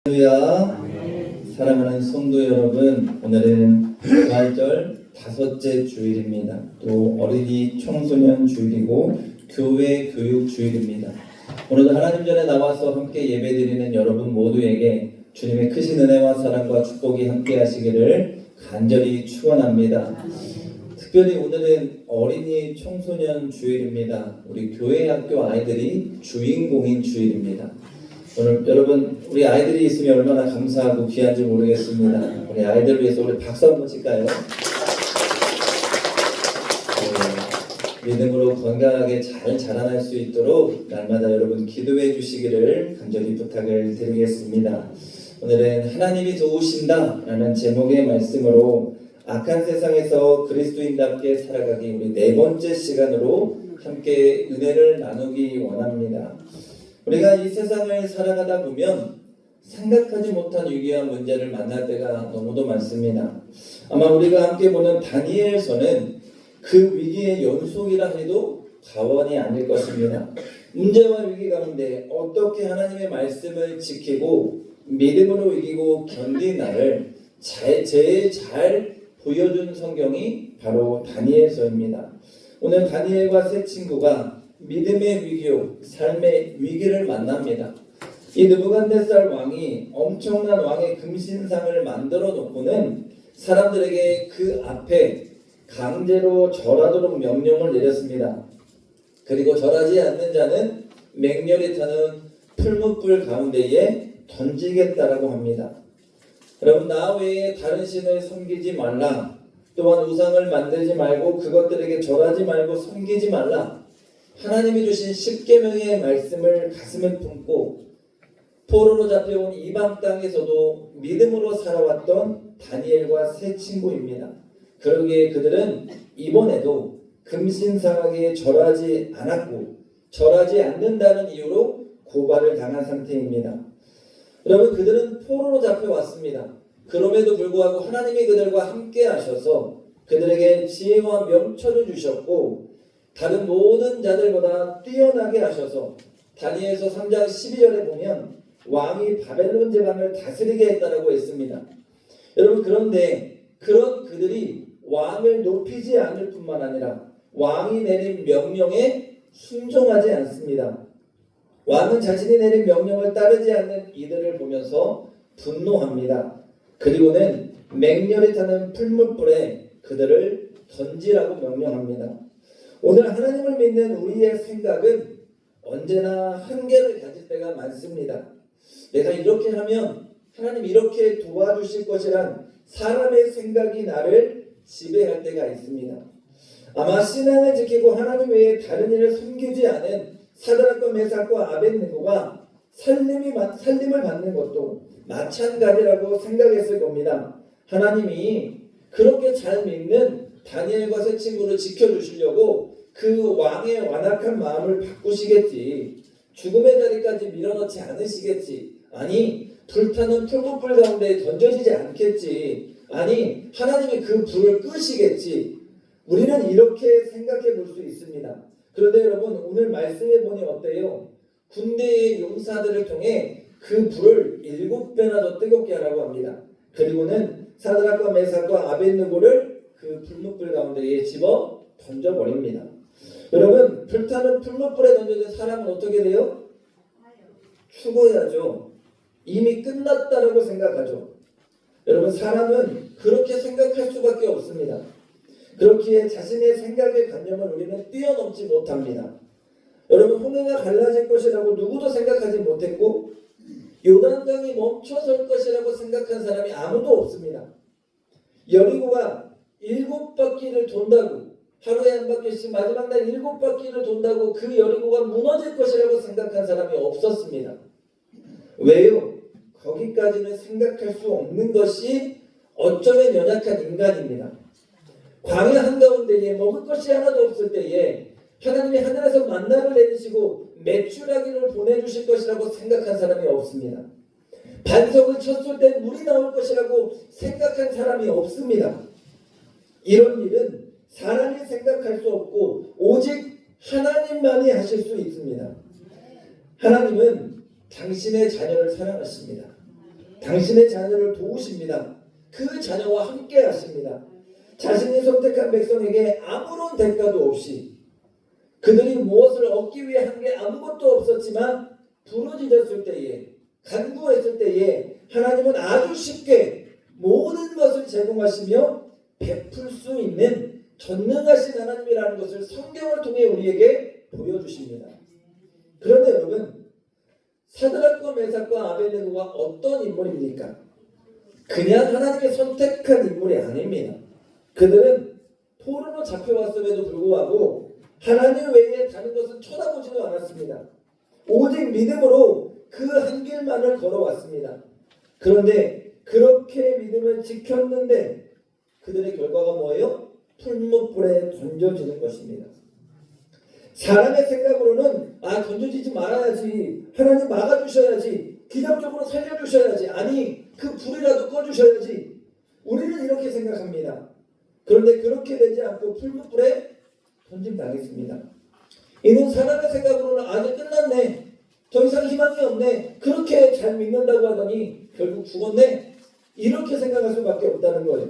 할렐루야. 사랑하는 성도 여러분, 오늘은 부활절 5째 주일입니다. 또 어린이 청소년 주일이고 교회 교육 주일입니다. 오늘도 하나님 전에 나와서 함께 예배드리는 여러분 모두에게 주님의 크신 은혜와 사랑과 축복이 함께 하시기를 간절히 축원합니다. 특별히 오늘은 어린이 청소년 주일입니다. 우리 교회 학교 아이들이 주인공인 주일입니다. 오늘 여러분 우리 아이들이 있으면 얼마나 감사하고 귀한지 모르겠습니다. 우리 아이들을 위해서 우리 박수 한번 칠까요? 믿음으로 건강하게 잘 자라날 수 있도록 날마다 여러분 기도해 주시기를 간절히 부탁을 드리겠습니다. 오늘은 하나님이 도우신다 라는 제목의 말씀으로 악한 세상에서 그리스도인답게 살아가기 우리 4번째 시간으로 함께 은혜를 나누기 원합니다. 우리가 이 세상을 살아가다 보면 생각하지 못한 위기와 문제를 만날 때가 너무도 많습니다. 아마 우리가 함께 보는 다니엘서는 그 위기의 연속이라 해도 과언이 아닐 것입니다. 문제와 위기 가운데 어떻게 하나님의 말씀을 지키고 믿음으로 이기고 견디나를 제일 잘 보여준 성경이 바로 다니엘서입니다. 오늘 다니엘과 세 친구가 믿음의 위기요, 삶의 위기를 만납니다. 이 느부갓네살 왕이 엄청난 왕의 금신상을 만들어 놓고는 사람들에게 그 앞에 강제로 절하도록 명령을 내렸습니다. 그리고 절하지 않는 자는 맹렬히 타는 풀무불 가운데에 던지겠다라고 합니다. 여러분, 나 외에 다른 신을 섬기지 말라. 또한 우상을 만들지 말고 그것들에게 절하지 말고 섬기지 말라. 하나님이 주신 10계명의 말씀을 가슴에 품고 포로로 잡혀온 이방 땅에서도 믿음으로 살아왔던 다니엘과 세 친구입니다. 그러기에 그들은 이번에도 금신상에게 절하지 않았고 절하지 않는다는 이유로 고발을 당한 상태입니다. 여러분, 그들은 포로로 잡혀왔습니다. 그럼에도 불구하고 하나님이 그들과 함께 하셔서 그들에게 지혜와 명철을 주셨고 다른 모든 자들보다 뛰어나게 하셔서 다니엘서 3장 12절에 보면 왕이 바벨론 제방을 다스리게 했다라고 했습니다. 여러분, 그런데 그런 그들이 왕을 높이지 않을 뿐만 아니라 왕이 내린 명령에 순종하지 않습니다. 왕은 자신이 내린 명령을 따르지 않는 이들을 보면서 분노합니다. 그리고는 맹렬히 타는 풀무불에 그들을 던지라고 명령합니다. 오늘 하나님을 믿는 우리의 생각은 언제나 한계를 가질 때가 많습니다. 내가 이렇게 하면 하나님 이렇게 도와주실 것이란 사람의 생각이 나를 지배할 때가 있습니다. 아마 신앙을 지키고 하나님 외에 다른 일을 섬기지 않은 사드락과 메삭과 아벳느고가 살림을 받는 것도 마찬가지라고 생각했을 겁니다. 하나님이 그렇게 잘 믿는 다니엘과 세 친구를 지켜주시려고 그 왕의 완악한 마음을 바꾸시겠지, 죽음의 자리까지 밀어넣지 않으시겠지, 아니 불타는 풀무불 가운데 던져지지 않겠지, 아니 하나님이 그 불을 끄시겠지. 우리는 이렇게 생각해 볼 수 있습니다. 그런데 여러분, 오늘 말씀해 보니 어때요? 군대의 용사들을 통해 그 불을 7배나 더 뜨겁게 하라고 합니다. 그리고는 사드락과 메삭과 아벳느고를 그 풀무불 가운데에 집어 던져버립니다. 여러분, 불타는 풀무불에 던져진 사람은 어떻게 돼요? 죽어야죠. 이미 끝났다라고 생각하죠. 여러분, 사람은 그렇게 생각할 수밖에 없습니다. 그렇기에 자신의 생각의 관념을 우리는 뛰어넘지 못합니다. 여러분, 홍해가 갈라질 것이라고 누구도 생각하지 못했고 요단강이 멈춰설 것이라고 생각한 사람이 아무도 없습니다. 여리고가 7바퀴를 돈다고, 하루에 한 바퀴씩 마지막 날 7바퀴를 돈다고 그 여리고가 무너질 것이라고 생각한 사람이 없었습니다. 왜요? 거기까지는 생각할 수 없는 것이 어쩌면 연약한 인간입니다. 광야 한가운데에 먹을 것이 하나도 없을 때에 하나님이 하늘에서 만나를 내리시고 메추라기를 보내주실 것이라고 생각한 사람이 없습니다. 반석을 쳤을 때 물이 나올 것이라고 생각한 사람이 없습니다. 이런 일은 사람이 생각할 수 없고 오직 하나님만이 하실 수 있습니다. 하나님은 당신의 자녀를 사랑하십니다. 당신의 자녀를 도우십니다. 그 자녀와 함께 하십니다. 자신이 선택한 백성에게 아무런 대가도 없이 그들이 무엇을 얻기 위해 한 게 아무것도 없었지만 부르짖었을 때에, 간구했을 때에 하나님은 아주 쉽게 모든 것을 제공하시며 베풀 수 있는 전능하신 하나님이라는 것을 성경을 통해 우리에게 보여주십니다. 그런데 여러분, 사드락과 메삭과 아벳네고가 어떤 인물입니까? 그냥 하나님의 선택한 인물이 아닙니다. 그들은 포로로 잡혀왔음에도 불구하고 하나님 외에 다른 것은 쳐다보지도 않았습니다. 오직 믿음으로 그 한 길만을 걸어왔습니다. 그런데 그렇게 믿음을 지켰는데 그들의 결과가 뭐예요? 풀무불에 던져지는 것입니다. 사람의 생각으로는 던져지지 말아야지, 하나님 막아주셔야지, 기적적으로 살려주셔야지, 아니 그 불이라도 꺼주셔야지, 우리는 이렇게 생각합니다. 그런데 그렇게 되지 않고 풀무불에 던짐당했습니다. 이는 사람의 생각으로는 이제 끝났네, 더 이상 희망이 없네, 그렇게 잘 믿는다고 하더니 결국 죽었네, 이렇게 생각할 수밖에 없다는 거예요.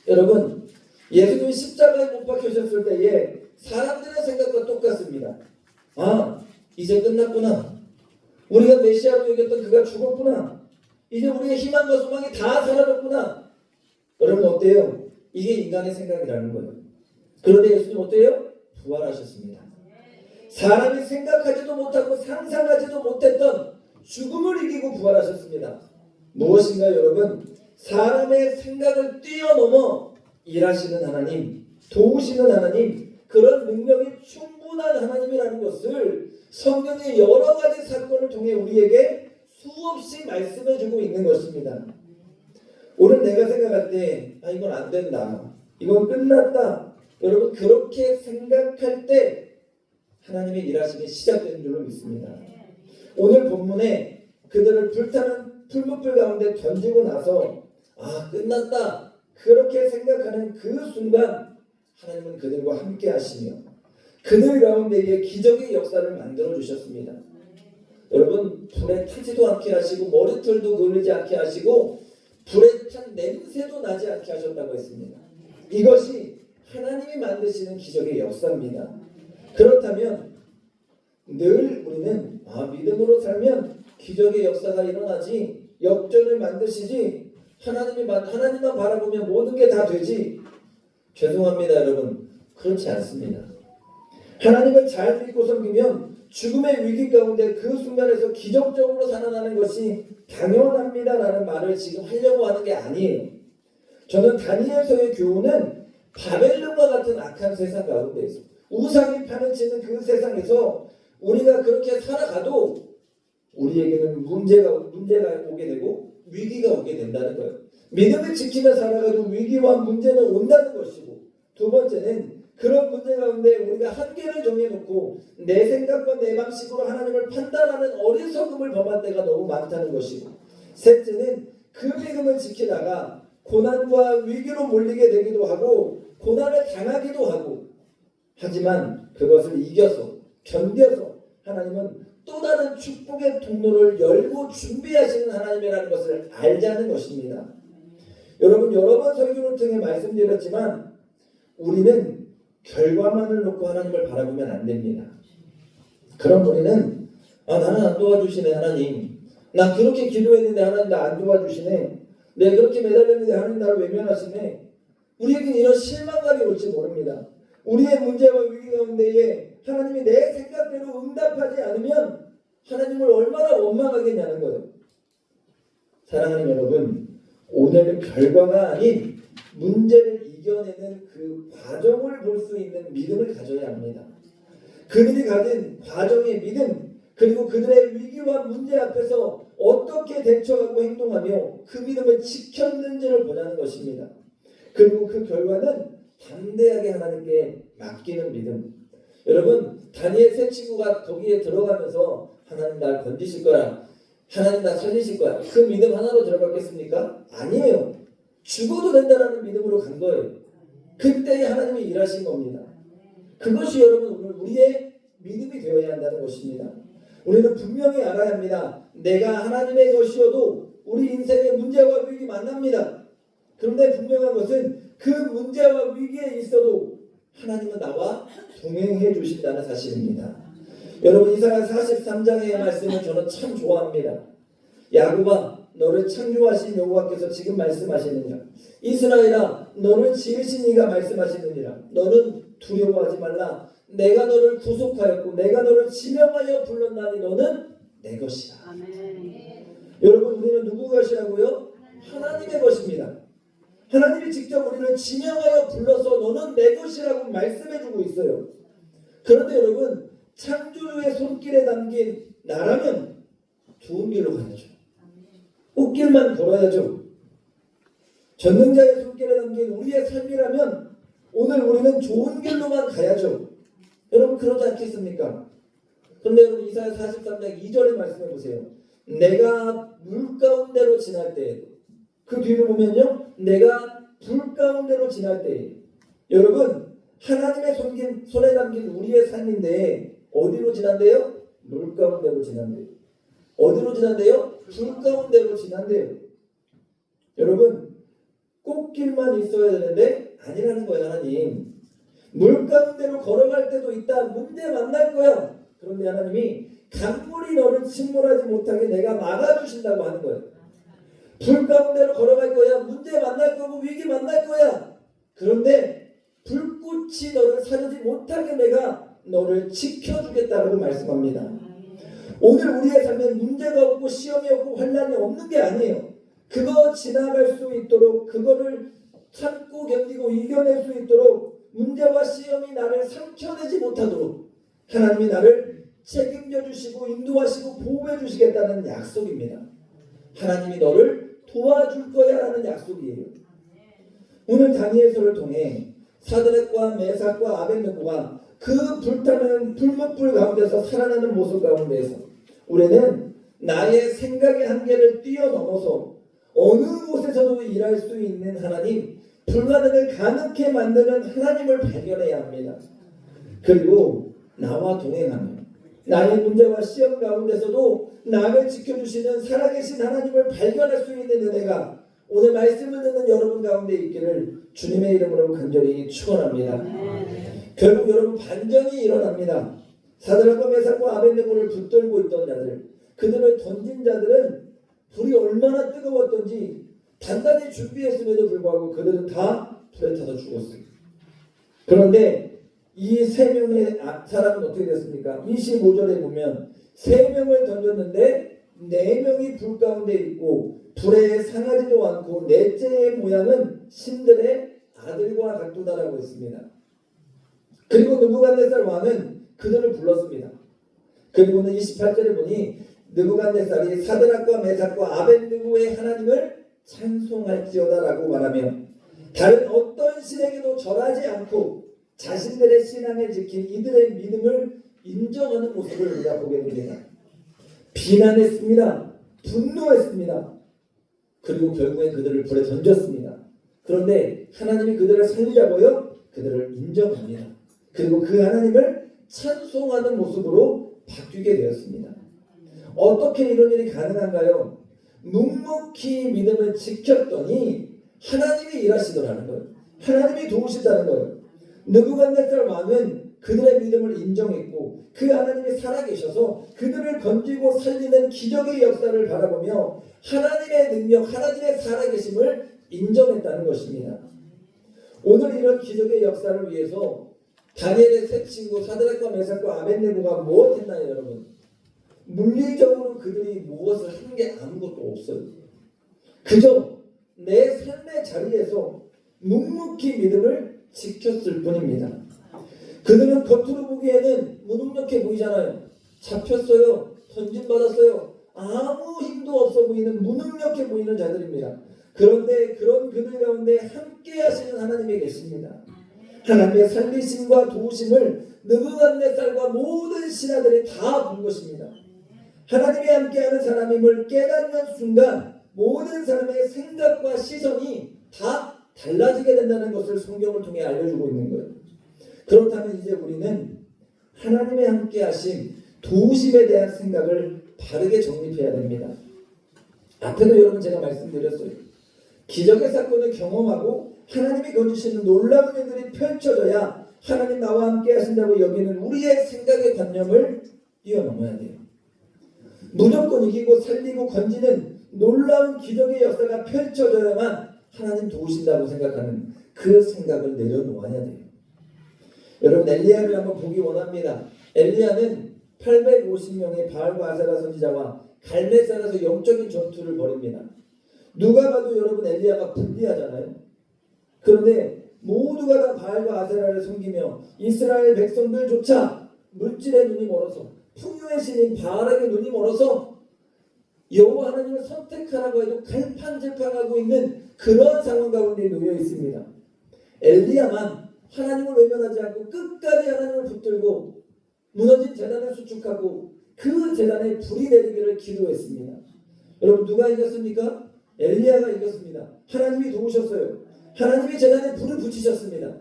여러분, 예수님이 십자가에 못 박히셨을 때에 사람들의 생각과 똑같습니다. 이제 끝났구나, 우리가 메시아로 여겼던 그가 죽었구나, 이제 우리의 희망과 소망이 다 사라졌구나. 여러분 어때요? 이게 인간의 생각이라는 거예요. 그런데 예수님 어때요? 부활하셨습니다. 사람이 생각하지도 못하고 상상하지도 못했던 죽음을 이기고 부활하셨습니다. 무엇인가 여러분? 사람의 생각을 뛰어넘어 일하시는 하나님, 도우시는 하나님, 그런 능력이 충분한 하나님이라는 것을 성경의 여러 가지 사건을 통해 우리에게 수없이 말씀해주고 있는 것입니다. 오늘 내가 생각할 때 이건 안 된다, 이건 끝났다, 여러분 그렇게 생각할 때 하나님의 일하심이 시작되는 줄로 믿습니다. 오늘 본문에 그들을 불타는 풀무불 가운데 던지고 나서 끝났다 그렇게 생각하는 그 순간 하나님은 그들과 함께 하시며 그들 가운데에 기적의 역사를 만들어 주셨습니다. 여러분, 불에 타지도 않게 하시고 머리털도 그을리지 않게 하시고 불에 탄 냄새도 나지 않게 하셨다고 했습니다. 이것이 하나님이 만드시는 기적의 역사입니다. 그렇다면 늘 우리는 믿음으로 살면 기적의 역사가 일어나지, 역전을 만드시지, 하나님만 바라보면 모든 게 다 되지. 죄송합니다 여러분, 그렇지 않습니다. 하나님을 잘 믿고 섬기면 죽음의 위기 가운데 그 순간에서 기적적으로 살아나는 것이 당연합니다라는 말을 지금 하려고 하는 게 아니에요. 저는 다니엘서의 교훈은 바벨론과 같은 악한 세상 가운데에서 우상이 파헤치는 그 세상에서 우리가 그렇게 살아가도 우리에게는 문제가 오게 되고 위기가 오게 된다는 거예요. 믿음을 지키며 살아가도 위기와 문제는 온다는 것이고, 두 번째는 그런 문제 가운데 우리가 한계를 정해놓고 내 생각과 내 방식으로 하나님을 판단하는 어리석음을 범할 때가 너무 많다는 것이고, 셋째는 그 믿음을 지키다가 고난과 위기로 몰리게 되기도 하고 고난을 당하기도 하고, 하지만 그것을 이겨서 견뎌서 하나님은 또 다른 축복의 통로를 열고 준비하시는 하나님이라는 것을 알자는 것입니다. 여러분, 여러 번 설교를 통해 말씀드렸지만 우리는 결과만을 놓고 하나님을 바라보면 안 됩니다. 그럼 우리는 나는 안 도와주시네 하나님, 나 그렇게 기도했는데 하나님 나 안 도와주시네, 내가 그렇게 매달렸는데 하나님 나를 외면하시네, 우리에게는 이런 실망감이 올지 모릅니다. 우리의 문제와 위기 가운데에 하나님이 내 생각대로 응답하지 않으면 하나님을 얼마나 원망하겠냐는 거예요. 사랑하는 여러분, 오늘은 결과가 아닌 문제를 이겨내는 그 과정을 볼 수 있는 믿음을 가져야 합니다. 그들이 가진 과정의 믿음, 그리고 그들의 위기와 문제 앞에서 어떻게 대처하고 행동하며 그 믿음을 지켰는지를 보자는 것입니다. 그리고 그 결과는 담대하게 하나님께 맡기는 믿음. 여러분, 다니엘 세 친구가 거기에 들어가면서 하나님 날 건지실 거야, 하나님 날 살리실 거야, 그 믿음 하나로 들어갔겠습니까? 아니에요. 죽어도 된다는 믿음으로 간 거예요. 그때 하나님이 일하신 겁니다. 그것이 여러분 오늘 우리의 믿음이 되어야 한다는 것입니다. 우리는 분명히 알아야 합니다. 내가 하나님의 것이어도 우리 인생에 문제와 위기 만납니다. 그런데 분명한 것은 그 문제와 위기에 있어도 하나님은 나와 동행해 주신다는 사실입니다. 여러분, 이사야 43장의 말씀을 저는 참 좋아합니다. 야곱아, 너를 창조하신 여호와께서 지금 말씀하시느니라. 이스라엘아, 너를 지으신 이가 말씀하시느니라. 너는 두려워하지 말라. 내가 너를 구속하였고 내가 너를 지명하여 불렀나니 너는 내 것이라. 아멘. 여러분, 우리는 누구 것이라고요? 하나님의 것입니다. 하나님이 직접 우리를 지명하여 불러서 너는 내 것이라고 말씀해주고 있어요. 그런데 여러분, 창조주의 손길에 담긴 나라면 좋은 길로 가야죠. 꽃길만 걸어야죠. 전능자의 손길에 담긴 우리의 삶이라면 오늘 우리는 좋은 길로만 가야죠. 여러분, 그러지 않겠습니까? 그런데 여러분, 이사야 43장 2절의 말씀해 보세요. 내가 물 가운데로 지날 때에도, 그 뒤를 보면요, 내가 불 가운데로 지날 때에, 여러분, 하나님의 손에 담긴 우리의 삶인데 어디로 지난대요? 물 가운데로 지난대요. 어디로 지난대요? 불 가운데로 지난대요. 여러분, 꽃길만 있어야 되는데 아니라는 거예요. 하나님, 물 가운데로 걸어갈 때도 있다. 문제 만날 거야. 그런데 하나님이 강물이 너를 침몰하지 못하게 내가 막아주신다고 하는 거예요. 불 가운데로 걸어갈 거야. 문제 만날 거고 위기 만날 거야. 그런데 불꽃이 너를 사르지 못하게 내가 너를 지켜주겠다라고 말씀합니다. 오늘 우리의 삶엔 문제가 없고 시험이 없고 환난이 없는 게 아니에요. 그거 지나갈 수 있도록, 그거를 참고 견디고 이겨낼 수 있도록, 문제와 시험이 나를 삼켜내지 못하도록 하나님이 나를 책임져 주시고 인도하시고 보호해 주시겠다는 약속입니다. 하나님이 너를 도와줄 거야 라는 약속이에요. 오늘 다니엘서를 통해 사드락과 메삭과 아벳느고가 그 불타는 불못불 가운데서 살아나는 모습 가운데에서 우리는 나의 생각의 한계를 뛰어넘어서 어느 곳에서도 일할 수 있는 하나님, 불가능을 가능케 만드는 하나님을 발견해야 합니다. 그리고 나와 동행하며 나의 문제와 시험 가운데서도 나를 지켜주시는 살아계신 하나님을 발견할 수 있는 은혜가 오늘 말씀을 듣는 여러분 가운데 있기를 주님의 이름으로 간절히 축원합니다. 결국 여러분, 반전이 일어납니다. 사드락과 메삭과 아벳느고를 붙들고 있던 자들, 그들을 던진 자들은 불이 얼마나 뜨거웠던지 단단히 준비했음에도 불구하고 그들은 다 불에 타서 죽었어요. 그런데 이 세 명의 사람은 어떻게 됐습니까? 25절에 보면 세 명을 던졌는데 네 명이 불 가운데 있고 불에 상하지도 않고 넷째의 모양은 신들의 아들과 같도다라고 했습니다. 그리고 느부갓네살 왕은 그들을 불렀습니다. 그리고는 28절에 보니 느부갓네살이 사드락과 메삭과 아벳느고의 하나님을 찬송할지어다라고 말하며 다른 어떤 신에게도 절하지 않고 자신들의 신앙을 지킨 이들의 믿음을 인정하는 모습을 우리가 보게 됩니다. 비난했습니다. 분노했습니다. 그리고 결국엔 그들을 불에 던졌습니다. 그런데 하나님이 그들을 살리자고요, 그들을 인정합니다. 그리고 그 하나님을 찬송하는 모습으로 바뀌게 되었습니다. 어떻게 이런 일이 가능한가요? 묵묵히 믿음을 지켰더니 하나님이 일하시더라는 거예요. 하나님이 도우신다는 거예요. 느부갓네살 왕은 그들의 믿음을 인정했고 그 하나님이 살아계셔서 그들을 건지고 살리는 기적의 역사를 바라보며 하나님의 능력, 하나님의 살아계심을 인정했다는 것입니다. 오늘 이런 기적의 역사를 위해서 다니엘의 세 친구 사드락과 메삭과 아벳느고가 무엇했나요, 여러분? 물리적으로 그들이 무엇을 한 게 아무것도 없어요. 그저 내 삶의 자리에서 묵묵히 믿음을 지켰을 뿐입니다. 그들은 겉으로 보기에는 무능력해 보이잖아요. 잡혔어요. 던짐받았어요. 아무 힘도 없어 보이는 무능력해 보이는 자들입니다. 그런데 그런 그들 가운데 함께 하시는 하나님이 계십니다. 하나님의 살리심과 도우심을 느부갓네살과 모든 신하들이 다 본 것입니다. 하나님이 함께하는 사람임을 깨닫는 순간 모든 사람의 생각과 시선이 다 달라지게 된다는 것을 성경을 통해 알려주고 있는 거예요. 그렇다면 이제 우리는 하나님의 함께하심, 도우심에 대한 생각을 바르게 정립해야 됩니다. 앞에도 여러분 제가 말씀드렸어요. 기적의 사건을 경험하고 하나님이 거주시는 놀라운 일들이 펼쳐져야 하나님 나와 함께 하신다고 여기는 우리의 생각의 관념을 뛰어넘어야 돼요. 무조건 이기고 살리고 건지는 놀라운 기적의 역사가 펼쳐져야만 하나님 도우신다고 생각하는 그 생각을 내려놓아야 돼요. 여러분 엘리야를 한번 보기 원합니다. 엘리야는 850명의 바알과 아세라 선지자와 갈멜산에서 영적인 전투를 벌입니다. 누가 봐도 여러분 엘리야가 불리하잖아요. 그런데 모두가 다 바알과 아세라를 섬기며 이스라엘 백성들조차 물질의 눈이 멀어서 풍요의 신인 바알에게 눈이 멀어서 여호와 하나님을 선택하라고 해도 갈팡질팡하고 있는 그런 상황 가운데 놓여 있습니다. 엘리야만 하나님을 외면하지 않고 끝까지 하나님을 붙들고 무너진 제단을 수축하고 그 제단에 불이 내리기를 기도했습니다. 여러분 누가 이겼습니까? 엘리야가 이겼습니다. 하나님이 도우셨어요. 하나님이 제단에 불을 붙이셨습니다.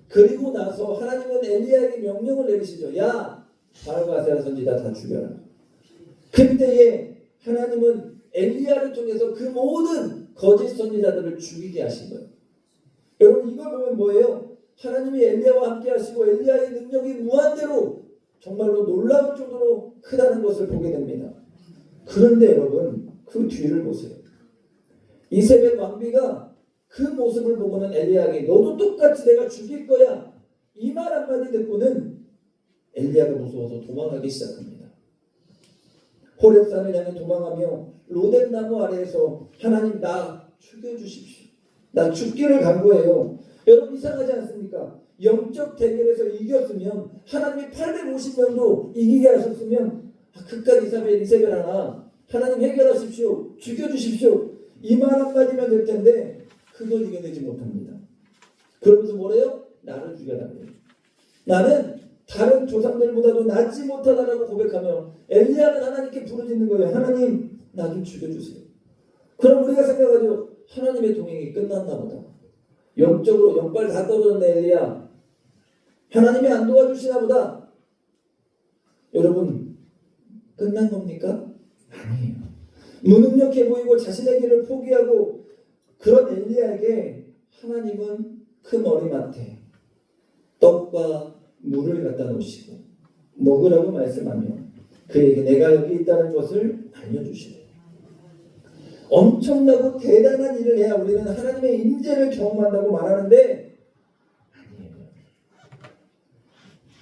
그리고 나서 하나님은 엘리야에게 명령을 내리시죠. 야, 바알과 아세라 선지자 다 죽여라. 그때에 하나님은 엘리야를 통해서 그 모든 거짓 선지자들을 죽이게 하신 거예요. 여러분 이걸 보면 뭐예요? 하나님이 엘리야와 함께 하시고 엘리야의 능력이 무한대로 정말로 놀라울 정도로 크다는 것을 보게 됩니다. 그런데 여러분 그 뒤를 보세요. 이세벨 왕비가 그 모습을 보고는 엘리야에게 너도 똑같이 내가 죽일 거야. 이 말 한마디 듣고는 엘리야가 무서워서 도망가기 시작합니다. 호렙산을 향해 도망하며 로뎀나무 아래에서 하나님 나 죽여주십시오. 나 죽기를 간구해요. 여러분 이상하지 않습니까? 영적 대결에서 이겼으면 하나님이 850명도 이기게 하셨으면 그깟 이세벨 하나 하나님 해결하십시오. 죽여주십시오. 이 말 한마디면 될 텐데 그걸 이겨내지 못합니다. 그러면서 뭐래요? 나를 죽여달래요. 나는 다른 조상들보다도 낫지 못하다라고 고백하며 엘리야는 하나님께 부르짖는 거예요. 하나님 나 좀 죽여주세요. 그럼 우리가 생각하죠. 하나님의 동행이 끝났나 보다. 영적으로 영빨 다 떨어졌네 엘리야. 하나님이 안 도와주시나 보다. 여러분 끝난 겁니까? 아니에요. 무능력해 보이고 자신의 길을 포기하고 그런 엘리야에게 하나님은 그 머리맡에 떡과 물을 갖다 놓으시고 먹으라고 말씀하며 그에게 내가 여기 있다는 것을 알려주시고 엄청나고 대단한 일을 해야 우리는 하나님의 임재를 경험한다고 말하는데 아니에요.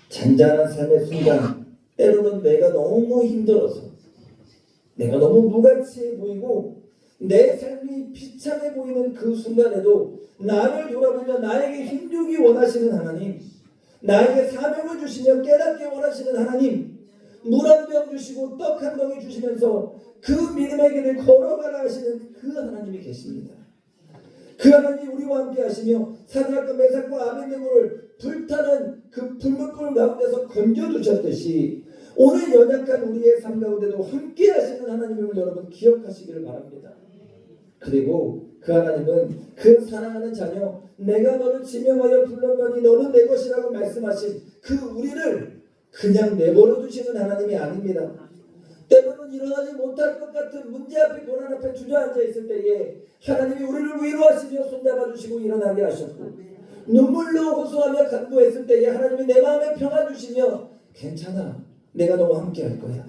잔잔한 삶의 순간 때로는 내가 너무 힘들어서 내가 너무 무가치해 보이고 내 삶이 비참해 보이는 그 순간에도 나를 돌아보며 나에게 힘주기 원하시는 하나님, 나에게 사명을 주시며 깨닫게 원하시는 하나님, 물 한 병 주시고 떡 한 덩이 주시면서 그 믿음의 길을 걸어가라 하시는 그 하나님이 계십니다. 그 하나님이 우리와 함께 하시며 사드락과 메삭과 아벳네고를 불타는 그 불문불 가운데서 건져두셨듯이 오늘 연약한 우리의 삶 가운데도 함께 하시는 하나님을 여러분 기억하시기를 바랍니다. 그리고 그 하나님은 그 사랑하는 자녀 내가 너를 지명하여 불렀더니 너는 내 것이라고 말씀하신 그 우리를 그냥 내버려 두시는 하나님이 아닙니다. 때로는 일어나지 못할 것 같은 문제 앞에 고난 앞에 주저앉아 있을 때에 하나님이 우리를 위로하시며 손잡아 주시고 일어나게 하셨고 눈물로 호소하며 간구했을 때에 하나님이 내 마음에 평안 주시며 괜찮아 내가 너와 함께 할 거야.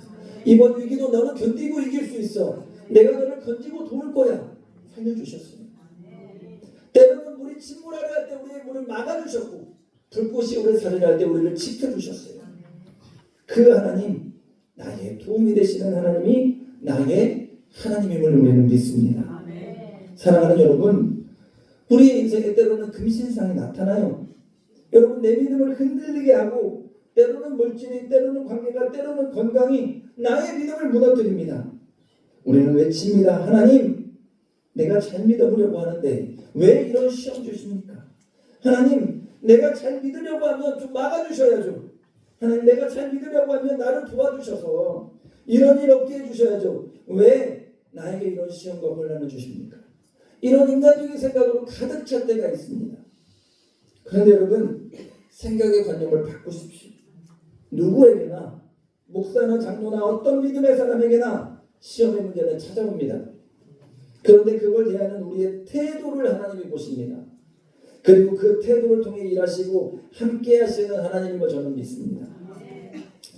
이번 위기도 너는 견디고 이길 수 있어. 내가 너를 건지고 도울 거야. 살려주셨어요. 때로는 물이 침몰하려 할 때 우리의 물을 막아주셨고 불꽃이 우리를 살리려 할 때 우리를 지켜주셨어요. 그 하나님 나의 도움이 되시는 하나님이 나의 하나님임을 우리는 믿습니다. 사랑하는 여러분 우리의 인생에 때로는 금신상이 나타나요. 여러분 내 믿음을 흔들리게 하고 때로는 물질이 때로는 관계가 때로는 건강이 나의 믿음을 무너뜨립니다. 우리는 외칩니다. 하나님 내가 잘 믿어보려고 하는데 왜 이런 시험 주십니까? 하나님 내가 잘 믿으려고 하면 좀 막아주셔야죠. 하나님 내가 잘 믿으려고 하면 나를 도와주셔서 이런 일 없게 해주셔야죠. 왜 나에게 이런 시험과 혼란을 주십니까? 이런 인간적인 생각으로 가득 찰 때가 있습니다. 그런데 여러분 생각의 관념을 바꾸십시오. 누구에게나 목사나 장로나 어떤 믿음의 사람에게나 시험의 문제는 찾아옵니다. 그런데 그걸 대하는 우리의 태도를 하나님이 보십니다. 그리고 그 태도를 통해 일하시고 함께 하시는 하나님임을 저는 믿습니다.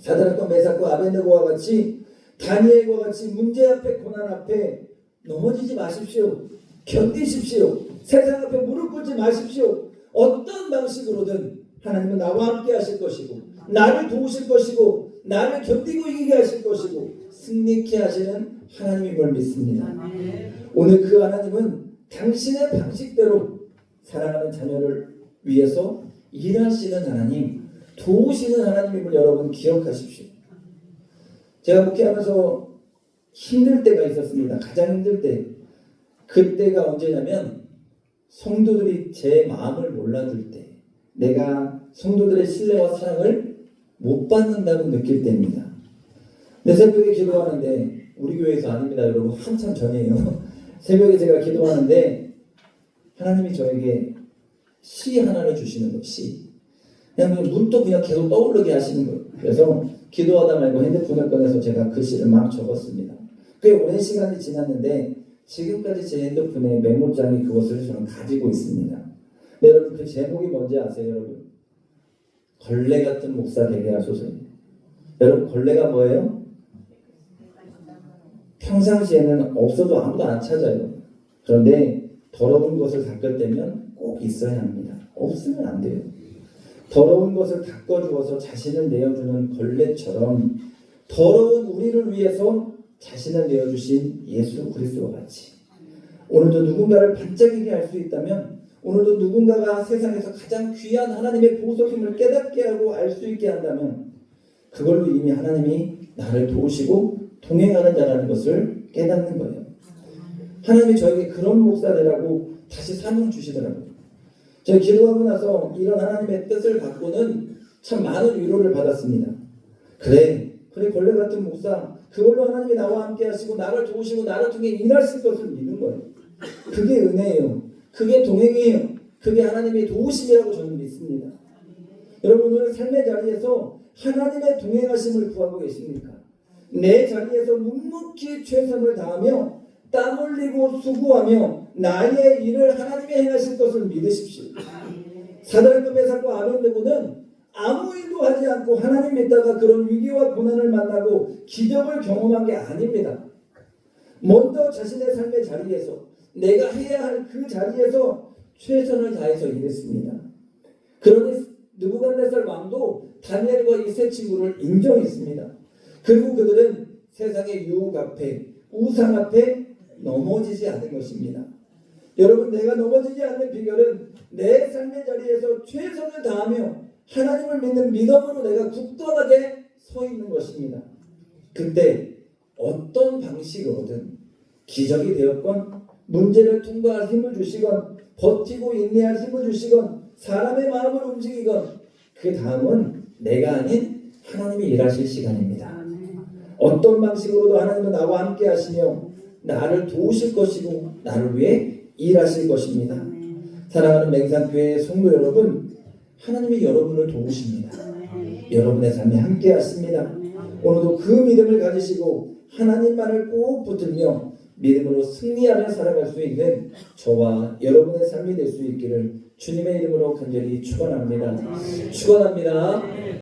사드락과 메삭과 아벤느고와 같이 다니엘과 같이 문제 앞에 고난 앞에 넘어지지 마십시오. 견디십시오. 세상 앞에 무릎 꿇지 마십시오. 어떤 방식으로든 하나님은 나와 함께 하실 것이고 나를 도우실 것이고 나를 견디고 이기게 하실 것이고 승리케 하시는 하나님임을 믿습니다. 오늘 그 하나님은 당신의 방식대로 사랑하는 자녀를 위해서 일하시는 하나님, 도우시는 하나님임을 여러분 기억하십시오. 제가 목회하면서 힘들 때가 있었습니다. 가장 힘들 때. 그때가 언제냐면 성도들이 제 마음을 몰라줄 때, 내가 성도들의 신뢰와 사랑을 못 받는다고 느낄 때입니다. 내 새벽에 기도하는데, 우리 교회에서 아닙니다 여러분, 한참 전이에요. 새벽에 제가 기도하는데 하나님이 저에게 시 하나를 주시는 거예요. 시. 그냥 문도 그냥 계속 떠오르게 하시는 거예요. 그래서 기도하다 말고 핸드폰을 꺼내서 제가 그 시를 막 적었습니다. 꽤 오랜 시간이 지났는데 지금까지 제 핸드폰에 메모장이 그것을 저는 가지고 있습니다. 네, 여러분 그 제목이 뭔지 아세요 여러분? 걸레 같은 목사 되게 하소서. 여러분 걸레가 뭐예요? 평상시에는 없어도 아무도 안 찾아요. 그런데 더러운 것을 닦을 때면 꼭 있어야 합니다. 없으면 안 돼요. 더러운 것을 닦아주어서 자신을 내어주는 걸레처럼 더러운 우리를 위해서 자신을 내어주신 예수 그리스도와 같이 오늘도 누군가를 반짝이게 할 수 있다면, 오늘도 누군가가 세상에서 가장 귀한 하나님의 보석임을 깨닫게 하고 알 수 있게 한다면 그걸로 이미 하나님이 나를 도우시고 동행하는 자라는 것을 깨닫는 거예요. 하나님이 저에게 그런 목사 되라고 다시 사명 주시더라고요. 제가 기도하고 나서 이런 하나님의 뜻을 갖고는 참 많은 위로를 받았습니다. 그래 걸레 같은 목사, 그걸로 하나님이 나와 함께 하시고 나를 도우시고 나를 통해 일하실 것을 믿는 거예요. 그게 은혜예요. 그게 동행이에요. 그게 하나님의 도우심이라고 저는 믿습니다. 여러분 오늘 삶의 자리에서 하나님의 동행하심을 구하고 계십니까? 내 자리에서 묵묵히 최선을 다하며 땀 흘리고 수고하며 나의 일을 하나님이 행하실 것을 믿으십시오. 사드락과 메삭과 아벤느고는 아무 일도 하지 않고 하나님 믿다가 그런 위기와 고난을 만나고 기적을 경험한 게 아닙니다. 먼저 자신의 삶의 자리에서 내가 해야 할 그 자리에서 최선을 다해서 일했습니다. 그러니 느부갓네살 왕도 다니엘과 이 세 친구를 인정했습니다. 그리고 그들은 세상의 유혹 앞에, 우상 앞에 넘어지지 않은 것입니다. 여러분, 내가 넘어지지 않는 비결은 내 삶의 자리에서 최선을 다하며 하나님을 믿는 믿음으로 내가 굳건하게 서 있는 것입니다. 그때 어떤 방식으로든 기적이 되었건 문제를 통과할 힘을 주시건 버티고 인내할 힘을 주시건 사람의 마음을 움직이건 그 다음은 내가 아닌 하나님이 일하실 시간입니다. 어떤 방식으로도 하나님은 나와 함께 하시며 나를 도우실 것이고 나를 위해 일하실 것입니다. 사랑하는 맹산교회 성도 여러분, 하나님이 여러분을 도우십니다. 여러분의 삶에 함께 하십니다. 오늘도 그 믿음을 가지시고 하나님만을 꼭 붙들며 믿음으로 승리하며 살아갈 수 있는 저와 여러분의 삶이 될 수 있기를 주님의 이름으로 간절히 축원합니다. 축원합니다.